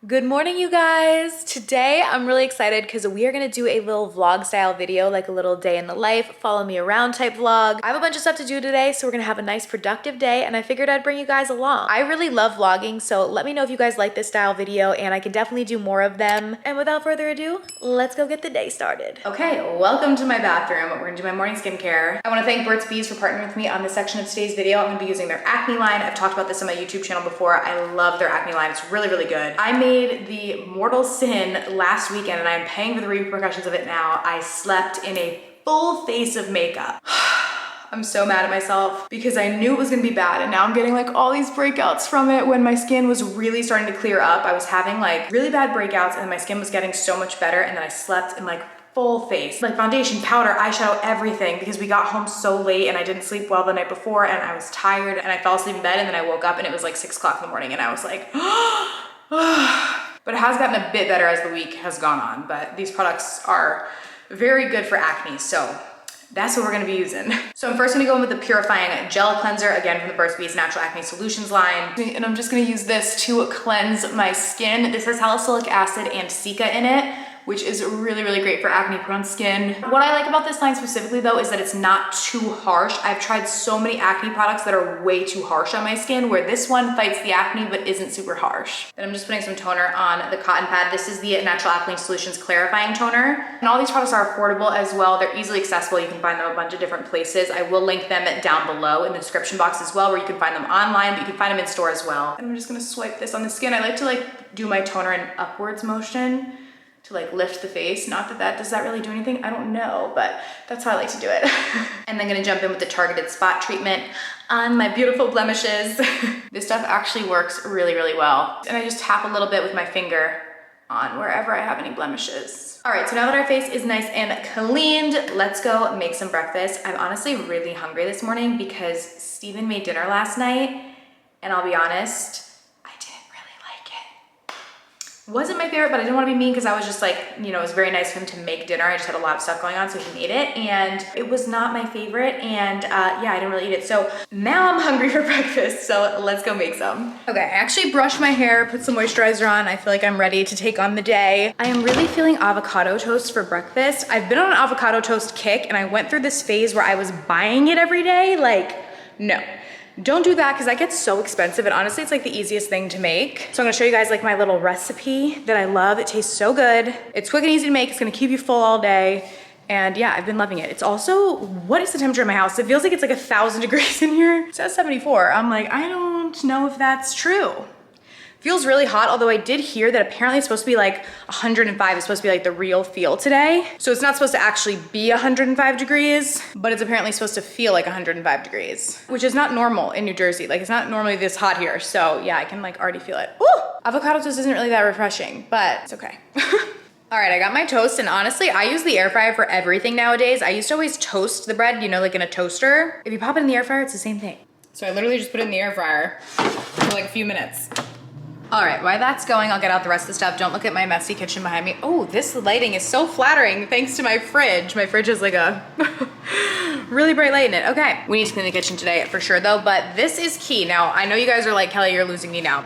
Good morning, you guys. Today I'm really excited because we are gonna do a little vlog style video, like a little day in the life, follow me around type vlog. I have a bunch of stuff to do today, so we're gonna have a nice productive day, and I figured I'd bring you guys along. I really love vlogging, so let me know if you guys like this style video, and I can definitely do more of them. And without further ado, let's go get the day started. Okay, welcome to my bathroom. We're gonna do my morning skincare. I wanna thank Burt's Bees for partnering with me on this section of today's video. I'm gonna be using their acne line. I've talked about this on my YouTube channel before. I love their acne line. It's really, really good. I made the mortal sin last weekend, and I'm paying for the repercussions of it now. I slept in a full face of makeup. I'm so mad at myself because I knew it was gonna be bad, and now I'm getting like all these breakouts from it when my skin was really starting to clear up. I was having like really bad breakouts and my skin was getting so much better, and then I slept in like full face, like foundation, powder, eyeshadow, everything, because we got home so late and I didn't sleep well the night before and I was tired and I fell asleep in bed, and then I woke up and it was like 6 o'clock in the morning and I was like, but it has gotten a bit better as the week has gone on, but these products are very good for acne, so that's what we're gonna be using. So I'm first gonna go in with the Purifying Gel Cleanser, again from the Burt's Bees Natural Acne Solutions line. And I'm just gonna use this to cleanse my skin. This has salicylic acid and cica in it, which is really, really great for acne prone skin. What I like about this line specifically though is that it's not too harsh. I've tried so many acne products that are way too harsh on my skin, where this one fights the acne but isn't super harsh. Then I'm just putting some toner on the cotton pad. This is the Natural Acne Solutions Clarifying Toner. And all these products are affordable as well. They're easily accessible. You can find them a bunch of different places. I will link them down below in the description box as well, where you can find them online, but you can find them in store as well. And I'm just gonna swipe this on the skin. I like to like do my toner in upwards motion to like lift the face. Not that does that really do anything? I don't know, but that's how I like to do it. And then gonna jump in with the targeted spot treatment on my beautiful blemishes. This stuff actually works really, really well. And I just tap a little bit with my finger on wherever I have any blemishes. All right, so now that our face is nice and cleaned, let's go make some breakfast. I'm honestly really hungry this morning because Steven made dinner last night, and I'll be honest, wasn't my favorite, but I didn't want to be mean because I was just like, you know, it was very nice of him to make dinner. I just had a lot of stuff going on, so he made it, and it was not my favorite, and yeah, I didn't really eat it. So now I'm hungry for breakfast, so let's go make some. Okay, I actually brushed my hair, put some moisturizer on. I feel like I'm ready to take on the day. I am really feeling avocado toast for breakfast. I've been on an avocado toast kick, and I went through this phase where I was buying it every day. Like, no. Don't do that because that gets so expensive, and honestly it's like the easiest thing to make. So I'm gonna show you guys like my little recipe that I love. It tastes so good. It's quick and easy to make. It's gonna keep you full all day. And yeah, I've been loving it. It's also, what is the temperature in my house? It feels like it's like 1,000 degrees in here. It says 74. I'm like, I don't know if that's true. Feels really hot, although I did hear that apparently it's supposed to be like 105. It's supposed to be like the real feel today. So it's not supposed to actually be 105 degrees, but it's apparently supposed to feel like 105 degrees, which is not normal in New Jersey. Like, it's not normally this hot here. So yeah, I can like already feel it. Ooh! Avocado toast isn't really that refreshing, but it's okay. All right, I got my toast, and honestly, I use the air fryer for everything nowadays. I used to always toast the bread, you know, like in a toaster. If you pop it in the air fryer, it's the same thing. So I literally just put it in the air fryer for like a few minutes. All right, while that's going, I'll get out the rest of the stuff. Don't look at my messy kitchen behind me. Oh, this lighting is so flattering thanks to my fridge. My fridge is like a really bright light in it. Okay, we need to clean the kitchen today for sure though, but this is key. Now, I know you guys are like, Kelly, you're losing me now.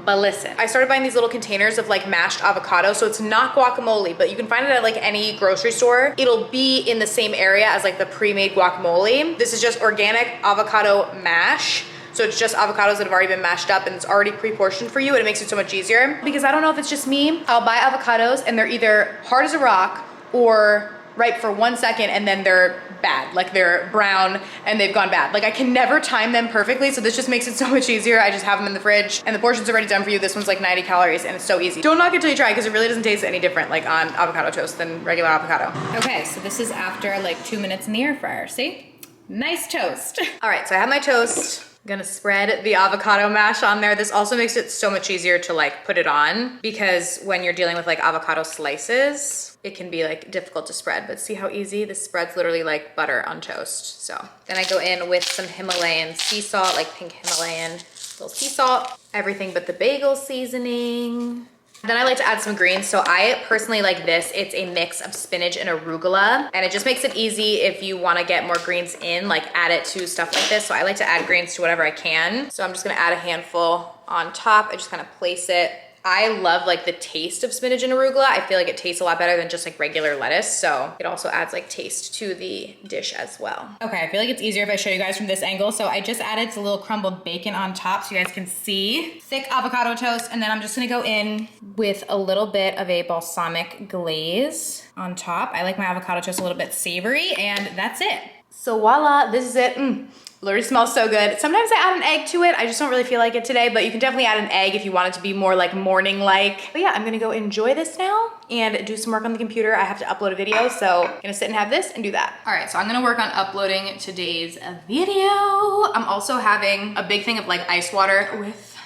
But listen, I started buying these little containers of like mashed avocado. So it's not guacamole, but you can find it at like any grocery store. It'll be in the same area as like the pre-made guacamole. This is just organic avocado mash. So it's just avocados that have already been mashed up, and it's already pre-portioned for you, and it makes it so much easier. Because I don't know if it's just me, I'll buy avocados and they're either hard as a rock or ripe for 1 second and then they're bad. Like they're brown and they've gone bad. Like I can never time them perfectly, so this just makes it so much easier. I just have them in the fridge and the portion's already done for you. This one's like 90 calories and it's so easy. Don't knock it till you try, because it really doesn't taste any different like on avocado toast than regular avocado. Okay, so this is after like 2 minutes in the air fryer, see? Nice toast. All right, so I have my toast. I'm gonna spread the avocado mash on there. This also makes it so much easier to like put it on, because when you're dealing with like avocado slices, it can be like difficult to spread, but see how easy? This spreads literally like butter on toast. So then I go in with some Himalayan sea salt, like pink Himalayan little sea salt, everything but the bagel seasoning. Then I like to add some greens. So I personally like this. It's a mix of spinach and arugula, and it just makes it easy if you want to get more greens in, like add it to stuff like this. So I like to add greens to whatever I can. So I'm just gonna add a handful on top. I just kind of place it I love like the taste of spinach and arugula. I feel like it tastes a lot better than just like regular lettuce. So it also adds like taste to the dish as well. Okay, I feel like it's easier if I show you guys from this angle. So I just added a little crumbled bacon on top so you guys can see. Thick avocado toast. And then I'm just gonna go in with a little bit of a balsamic glaze on top. I like my avocado toast a little bit savory, and that's it. So voila, this is it. It already smells so good. Sometimes I add an egg to it. I just don't really feel like it today, but you can definitely add an egg if you want it to be more like morning-like. But yeah, I'm gonna go enjoy this now and do some work on the computer. I have to upload a video, so I'm gonna sit and have this and do that. All right, so I'm gonna work on uploading today's video. I'm also having a big thing of like ice water with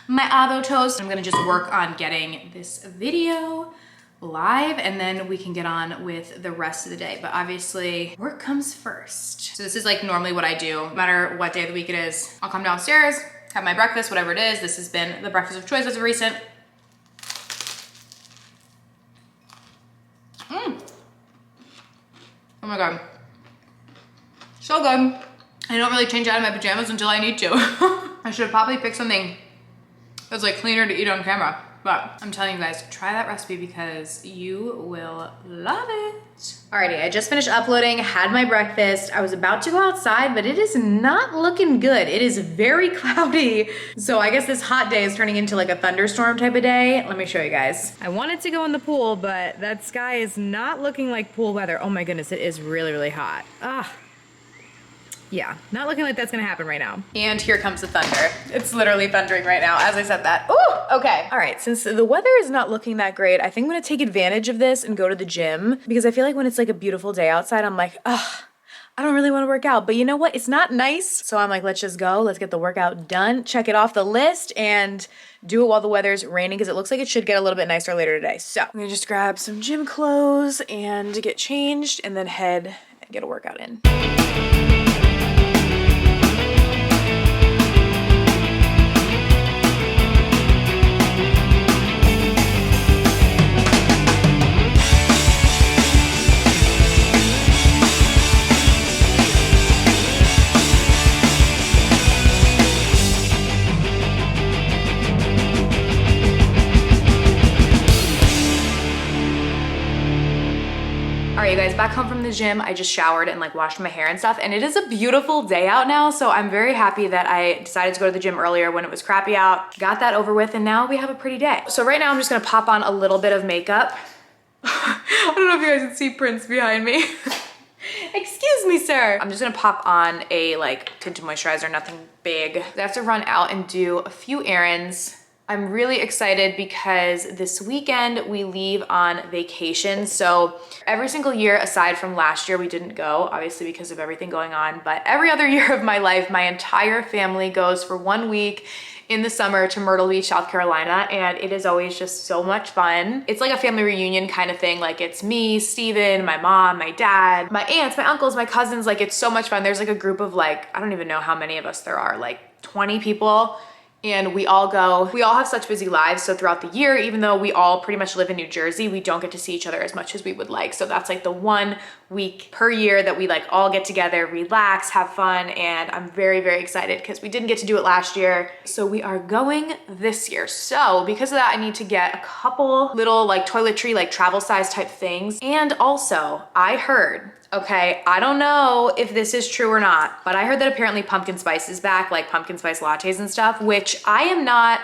my avo toast. I'm gonna just work on getting this video live, and then we can get on with the rest of the day. But obviously work comes first. So this is like normally what I do, no matter what day of the week it is. I'll come downstairs, have my breakfast, whatever it is. This has been the breakfast of choice as of recent. Oh my God, so good. I don't really change out of my pajamas until I need to. I should have probably picked something that's like cleaner to eat on camera. But I'm telling you guys, try that recipe because you will love it. Alrighty, I just finished uploading, had my breakfast. I was about to go outside, but it is not looking good. It is very cloudy. So I guess this hot day is turning into like a thunderstorm type of day. Let me show you guys. I wanted to go in the pool, but that sky is not looking like pool weather. Oh my goodness, it is really, really hot. Yeah, not looking like that's gonna happen right now. And here comes the thunder. It's literally thundering right now as I said that. Ooh, okay. All right, since the weather is not looking that great, I think I'm gonna take advantage of this and go to the gym because I feel like when it's like a beautiful day outside, I'm like, ugh, I don't really wanna work out. But you know what? It's not nice. So I'm like, let's just go. Let's get the workout done, check it off the list, and do it while the weather's raining because it looks like it should get a little bit nicer later today. So I'm gonna just grab some gym clothes and get changed and then head and get a workout in. All right, you guys, back home from the gym. I just showered and like washed my hair and stuff, and it is a beautiful day out now. So I'm very happy that I decided to go to the gym earlier when it was crappy out. Got that over with, and now we have a pretty day. So right now I'm just gonna pop on a little bit of makeup. I don't know if you guys can see Prince behind me. Excuse me, sir. I'm just gonna pop on a like tinted moisturizer, nothing big. I have to run out and do a few errands. I'm really excited because this weekend we leave on vacation. So every single year, aside from last year, we didn't go, obviously because of everything going on, but every other year of my life, my entire family goes for 1 week in the summer to Myrtle Beach, South Carolina, and it is always just so much fun. It's like a family reunion kind of thing. Like it's me, Steven, my mom, my dad, my aunts, my uncles, my cousins. Like it's so much fun. There's like a group of like, I don't even know how many of us there are, like 20 people. And we all go, we all have such busy lives. So throughout the year, even though we all pretty much live in New Jersey, we don't get to see each other as much as we would like. So that's like the 1 week per year that we like all get together, relax, have fun. And I'm very, very excited because we didn't get to do it last year. So we are going this year. So because of that, I need to get a couple little like toiletry, like travel size type things. And also I heard, okay, I don't know if this is true or not, but I heard that apparently pumpkin spice is back, like pumpkin spice lattes and stuff, which I am not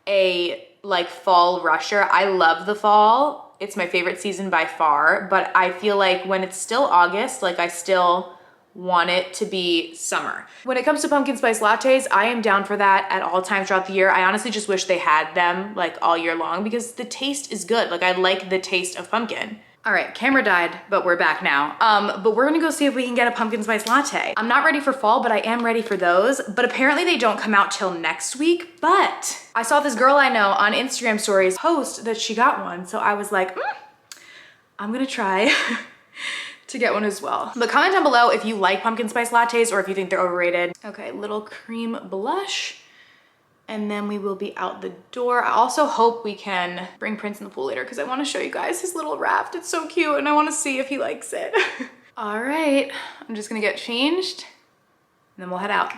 a like fall rusher. I love the fall. It's my favorite season by far, but I feel like when it's still August, like I still want it to be summer. When it comes to pumpkin spice lattes, I am down for that at all times throughout the year. I honestly just wish they had them like all year long because the taste is good. Like I like the taste of pumpkin. All right, camera died, but we're back now. But we're gonna go see if we can get a pumpkin spice latte. I'm not ready for fall, but I am ready for those. But apparently they don't come out till next week. But I saw this girl I know on Instagram stories post that she got one. So I was like, I'm gonna try to get one as well. But comment down below if you like pumpkin spice lattes or if you think they're overrated. Okay, little cream blush. And then we will be out the door. I also hope we can bring Prince in the pool later because I want to show you guys his little raft. It's so cute and I want to see if he likes it. All right, I'm just gonna get changed and then we'll head out.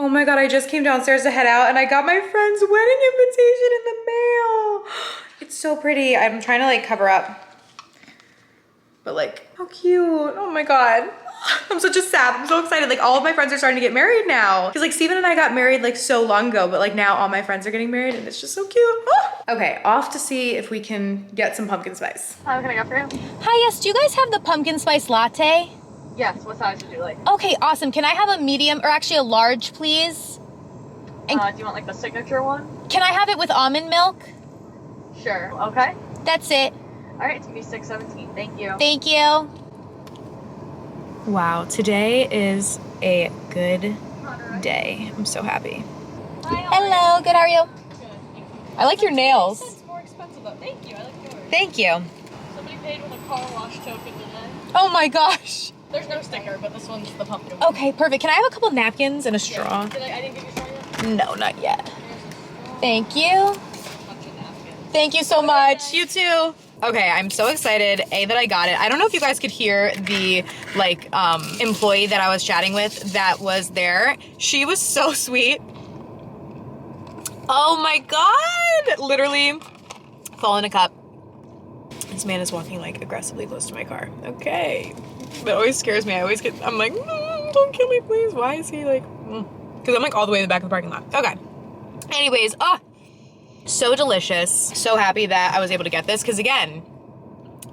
Oh my God, I just came downstairs to head out and I got my friend's wedding invitation in the mail. It's so pretty. I'm trying to like cover up. But like, how cute. Oh my God. I'm such a sap. I'm so excited. Like all of my friends are starting to get married now. Cause like Steven and I got married like so long ago, but like now all my friends are getting married and it's just so cute. Ah! Okay, off to see if we can get some pumpkin spice. How can I go for you? Hi, yes, do you guys have the pumpkin spice latte? Yes, what size would you like? Okay, awesome. Can I have a medium, or actually a large, please? And Do you want like the signature one? can I have it with almond milk? Sure. Okay. That's it. All right, it's gonna be $6.17. Thank you. Thank you. Wow, today is a good day. I'm so happy. Hello, good, how are you? I like your nails. It's more expensive though. Thank you. I like yours. Thank you. Somebody paid with a car wash token today. Oh my gosh. There's no sticker, but this one's the pumpkin. Okay, perfect. Can I have a couple napkins and a straw? I didn't give you a straw yet? No, not yet. Here's a straw. Thank you. Bunch of napkins. Thank you so much. You too. Okay, I'm so excited, that I got it. I don't know if you guys could hear the, like, employee that I was chatting with that was there. She was so sweet. Oh my God! Literally, fall in a cup. This man is walking, like, aggressively close to my car. Okay. That always scares me. I'm like, don't kill me, please. Why is he, like, Because I'm, like, all the way in the back of the parking lot. Okay. Anyways, so delicious. So happy that I was able to get this because again,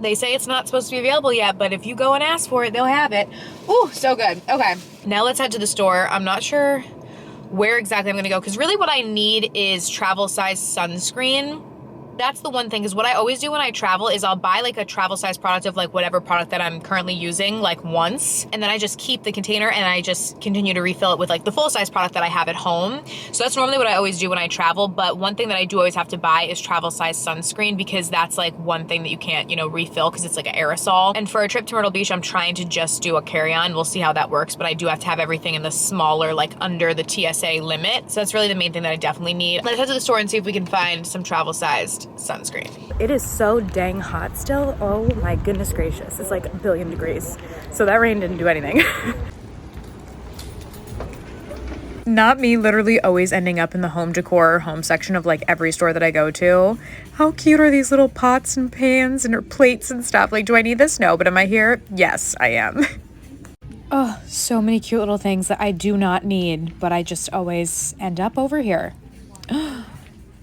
they say it's not supposed to be available yet, but if you go and ask for it, they'll have it. Ooh, so good. Okay, now let's head to the store. I'm not sure where exactly I'm gonna go because really what I need is travel size sunscreen. That's the one thing, because what I always do when I travel is I'll buy like a travel size product of like whatever product that I'm currently using like once, and then I just keep the container and I just continue to refill it with like the full size product that I have at home. So that's normally what I always do when I travel, but one thing that I do always have to buy is travel size sunscreen because that's like one thing that you can't, you know, refill because it's like an aerosol. And for a trip to Myrtle Beach, I'm trying to just do a carry-on. We'll see how that works, but I do have to have everything in the smaller, like under the TSA limit. So that's really the main thing that I definitely need. Let's head to the store and see if we can find some travel sized sunscreen. It is so dang hot still. Oh my goodness gracious. It's like a billion degrees. So that rain didn't do anything. Not me literally always ending up in the home decor or home section of like every store that I go to. How cute are these little pots and pans and plates and stuff? Like, do I need this? No, but am I here? Yes, I am. Oh, so many cute little things that I do not need, but I just always end up over here.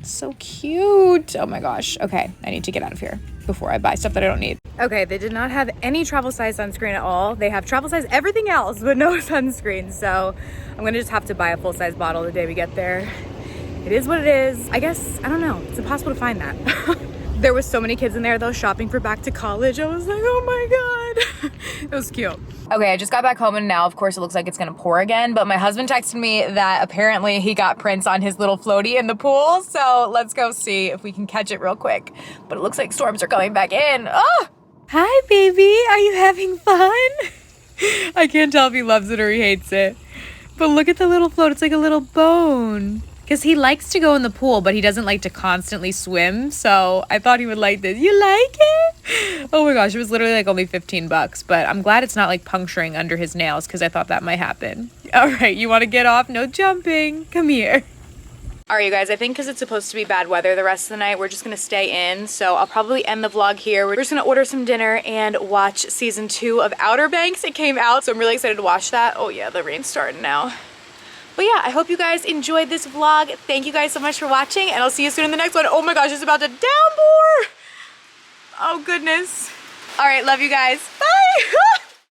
So cute. Oh my gosh. Okay, I need to get out of here before I buy stuff that I don't need. Okay, they did not have any travel size sunscreen at all. They have travel size everything else, but no sunscreen. So I'm gonna just have to buy a full size bottle the day we get there. It is what it is. I guess, I don't know. It's impossible to find that. There was so many kids in there though shopping for back to college. I was like, oh my God. It was cute. Okay, I just got back home and now of course it looks like it's gonna pour again, but my husband texted me that apparently he got Prince on his little floaty in the pool. So let's go see if we can catch it real quick. But it looks like storms are coming back in. Oh! Hi baby, are you having fun? I can't tell if he loves it or he hates it. But look at the little float, it's like a little bone. Because he likes to go in the pool, but he doesn't like to constantly swim. So I thought he would like this. You like it? Oh my gosh, it was literally like only 15 bucks. But I'm glad it's not like puncturing under his nails because I thought that might happen. All right, you want to get off? No jumping. Come here. All right, you guys, I think because it's supposed to be bad weather the rest of the night, we're just going to stay in. So I'll probably end the vlog here. We're just going to order some dinner and watch season 2 of Outer Banks. It came out, so I'm really excited to watch that. Oh yeah, the rain's starting now. But yeah, I hope you guys enjoyed this vlog. Thank you guys so much for watching, and I'll see you soon in the next one. Oh my gosh, it's about to downpour. Oh goodness. All right, love you guys. Bye.